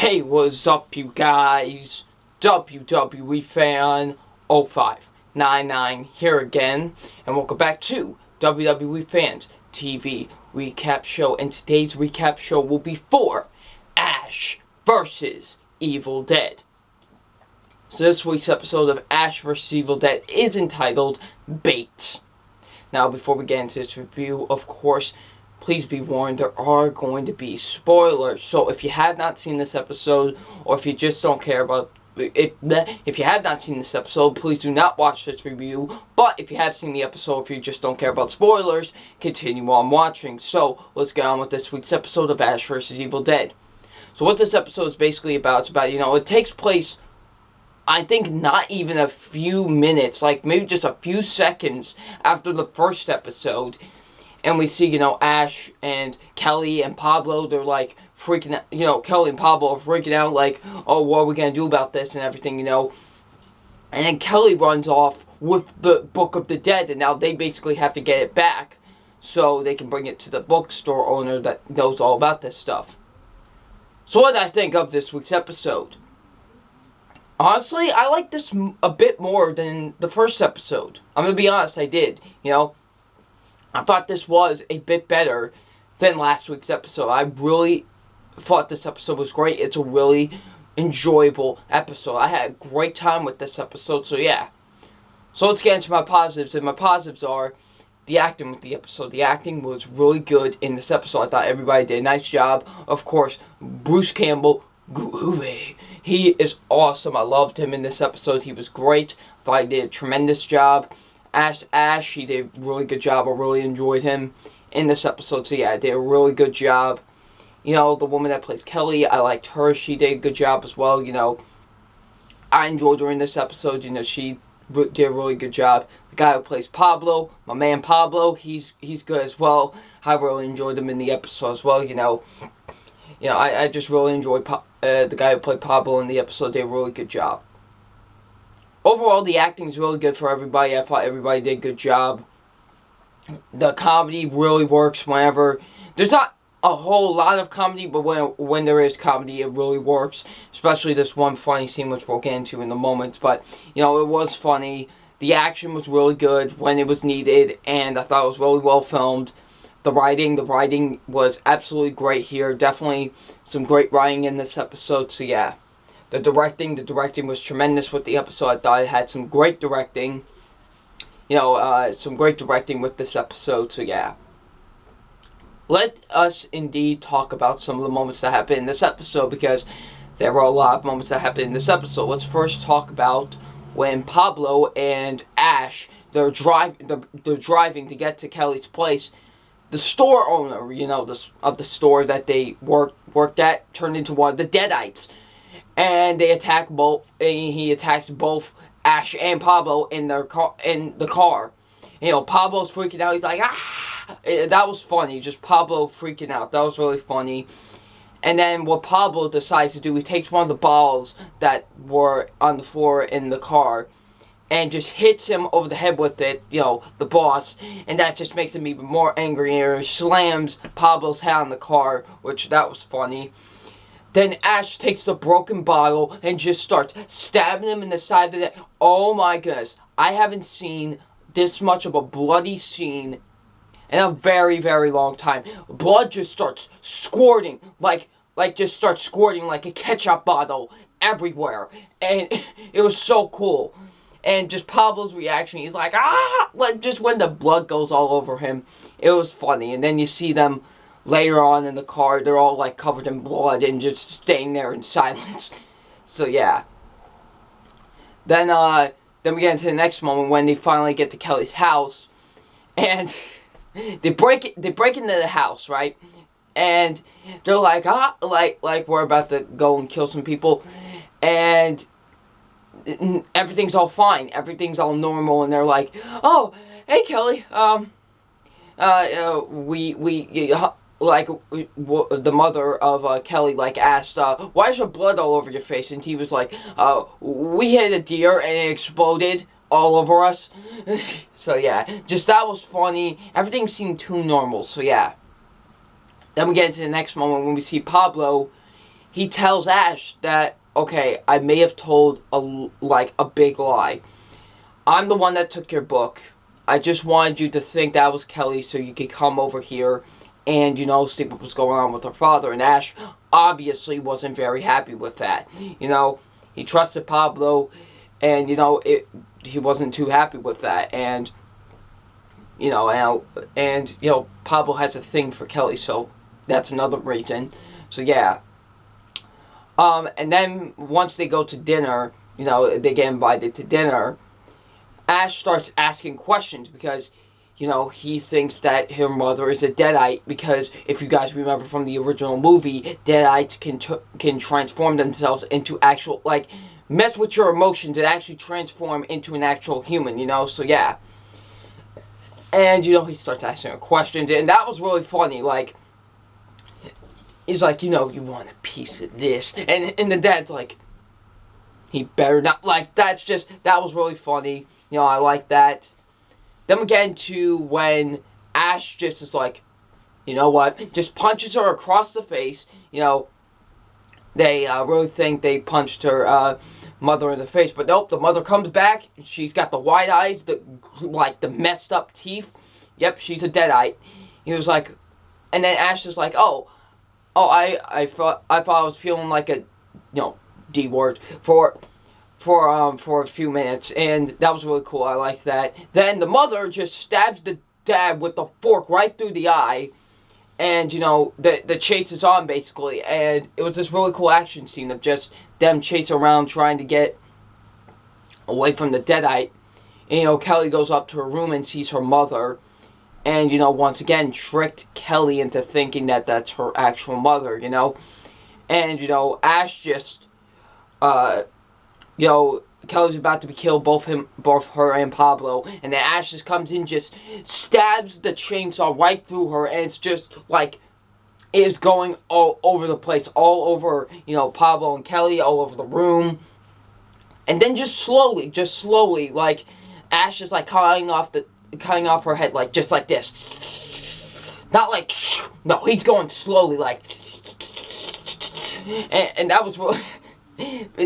Hey, what's up, you guys? WWE Fan 0599 here again, and welcome back to WWE Fans TV Recap Show. And today's recap show will be for Ash vs. Evil Dead. So this week's episode of Ash vs. Evil Dead is entitled Bait. Now, before we get into this review, of course, please be warned, there are going to be spoilers. So if you have not seen this episode, or if you just don't care about it, if you have not seen this episode, please do not watch this review. But if you have seen the episode, if you just don't care about spoilers, continue on watching. So let's get on with this week's episode of Ash vs. Evil Dead. So what this episode is basically about, it's about, it takes place, I think, not even a few minutes, like maybe just a few seconds after the first episode. And we see, Ash and Kelly and Pablo, they're like freaking out, Kelly and Pablo are freaking out, like, oh, what are we going to do about this and everything, And then Kelly runs off with the Book of the Dead, and now they basically have to get it back so they can bring it to the bookstore owner that knows all about this stuff. So what did I think of this week's episode? Honestly, I like this a bit more than the first episode. I'm going to be honest, I did, I thought this was a bit better than last week's episode. I really thought this episode was great. It's a really enjoyable episode. I had a great time with this episode, so yeah. So let's get into my positives, and my positives are the acting with the episode. The acting was really good in this episode. I thought everybody did a nice job. Of course, Bruce Campbell, groovy. He is awesome. I loved him in this episode. He was great. I thought he did a tremendous job. Ash, he did a really good job. I really enjoyed him in this episode. So yeah, I did a really good job. The woman that plays Kelly, I liked her. She did a good job as well. I enjoyed her in this episode. She did a really good job. The guy who plays Pablo, my man Pablo, he's good as well. I really enjoyed him in the episode as well. I just really enjoyed the guy who played Pablo in the episode. Did a really good job. Overall, the acting is really good for everybody. I thought everybody did a good job. The comedy really works whenever... There's not a whole lot of comedy, but when there is comedy, it really works. Especially this one funny scene, which we'll get into in a moment. But, it was funny. The action was really good when it was needed, and I thought it was really well filmed. The writing was absolutely great here. Definitely some great writing in this episode, so yeah. The directing was tremendous with the episode. I thought it had some great directing. Some great directing with this episode, so yeah. Let us indeed talk about some of the moments that happened in this episode, because there were a lot of moments that happened in this episode. Let's first talk about when Pablo and Ash, they're driving to get to Kelly's place. The store owner, of the store that they worked at, turned into one of the Deadites. And they attack both. He attacks both Ash and Pablo in the car. Pablo's freaking out. He's like, ah! That was funny. Just Pablo freaking out. That was really funny. And then what Pablo decides to do, he takes one of the balls that were on the floor in the car and just hits him over the head with it, the boss. And that just makes him even more angry. And slams Pablo's head on the car, which that was funny. Then Ash takes the broken bottle and just starts stabbing him in the side of the neck. Oh my goodness. I haven't seen this much of a bloody scene in a very, very long time. Blood just starts squirting, like a ketchup bottle everywhere. And it was so cool. And just Pablo's reaction, he's like, ah! Like, just when the blood goes all over him. It was funny. And then you see them later on in the car, they're all like covered in blood and just staying there in silence. So yeah. Then we get into the next moment when they finally get to Kelly's house, and they break into the house, right? And they're like, like we're about to go and kill some people, and everything's all fine, everything's all normal, and they're like, oh, hey Kelly, the mother of Kelly, asked, why is there blood all over your face? And he was like, we hit a deer and it exploded all over us. So yeah, that was funny. Everything seemed too normal, so yeah. Then we get into the next moment when we see Pablo. he tells Ash that, okay, I may have told a big lie. I'm the one that took your book. I just wanted you to think that was Kelly so you could come over here and, see what was going on with her father. And Ash obviously wasn't very happy with that. He trusted Pablo, and, he wasn't too happy with that. And, Pablo has a thing for Kelly, so that's another reason. So, yeah. And then once they go to dinner, they get invited to dinner, Ash starts asking questions because, he thinks that her mother is a Deadite because if you guys remember from the original movie, Deadites can transform themselves into actual, mess with your emotions and actually transform into an actual human, so yeah. And, he starts asking her questions, and that was really funny, he's like, you want a piece of this, and the dad's like, he better not, that was really funny. I like that. Then we get into when Ash just is like, you know what, just punches her across the face. They really think they punched her mother in the face, but nope, the mother comes back. She's got the wide eyes, the messed up teeth. Yep, she's a Deadite. He was like, and then Ash is like, I thought I was feeling like a, D word for a few minutes, and that was really cool. I like that. Then the mother just stabs the dad with the fork right through the eye, and the chase is on basically, and it was this really cool action scene of just them chasing around trying to get away from the Deadite. And Kelly goes up to her room and sees her mother, and once again tricked Kelly into thinking that that's her actual mother. And Ash just Kelly's about to be killed, both her and Pablo, and then Ash just comes in, just stabs the chainsaw right through her, and it's just it is going all over the place, all over, Pablo and Kelly, all over the room. And then just slowly, Ash is cutting off her head, just like this. Not no, he's going slowly, and that was really,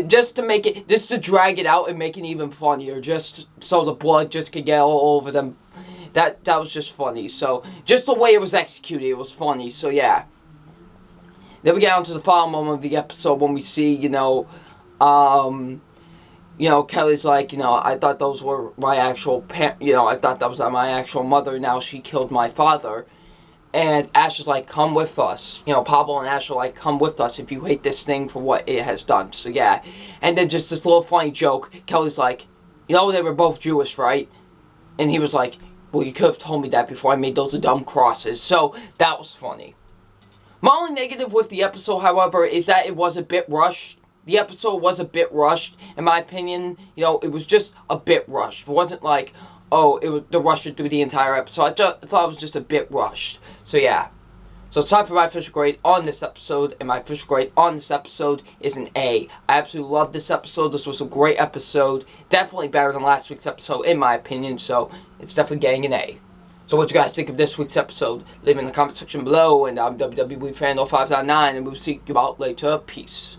just to drag it out and make it even funnier, just so the blood just could get all over them. That was just funny. So, just the way it was executed, it was funny. So, yeah. Then we get on to the final moment of the episode when we see, Kelly's like, I thought those were my actual I thought that was my actual mother. Now she killed my father. And Ash is like, come with us. Pablo and Ash are like, come with us if you hate this thing for what it has done. So, yeah. And then just this little funny joke. Kelly's like, they were both Jewish, right? And he was like, well, you could have told me that before I made those dumb crosses. So, that was funny. My only negative with the episode, however, is that it was a bit rushed. The episode was a bit rushed, in my opinion. It was just a bit rushed. It wasn't like, it was the rush through the entire episode. I thought it was just a bit rushed. So, yeah. So, it's time for my official grade on this episode. And my official grade on this episode is an A. I absolutely loved this episode. This was a great episode. Definitely better than last week's episode, in my opinion. So, it's definitely getting an A. So, what you guys think of this week's episode? Leave it in the comment section below. And I'm WWE Fan 05.9. And we'll see you out later. Peace.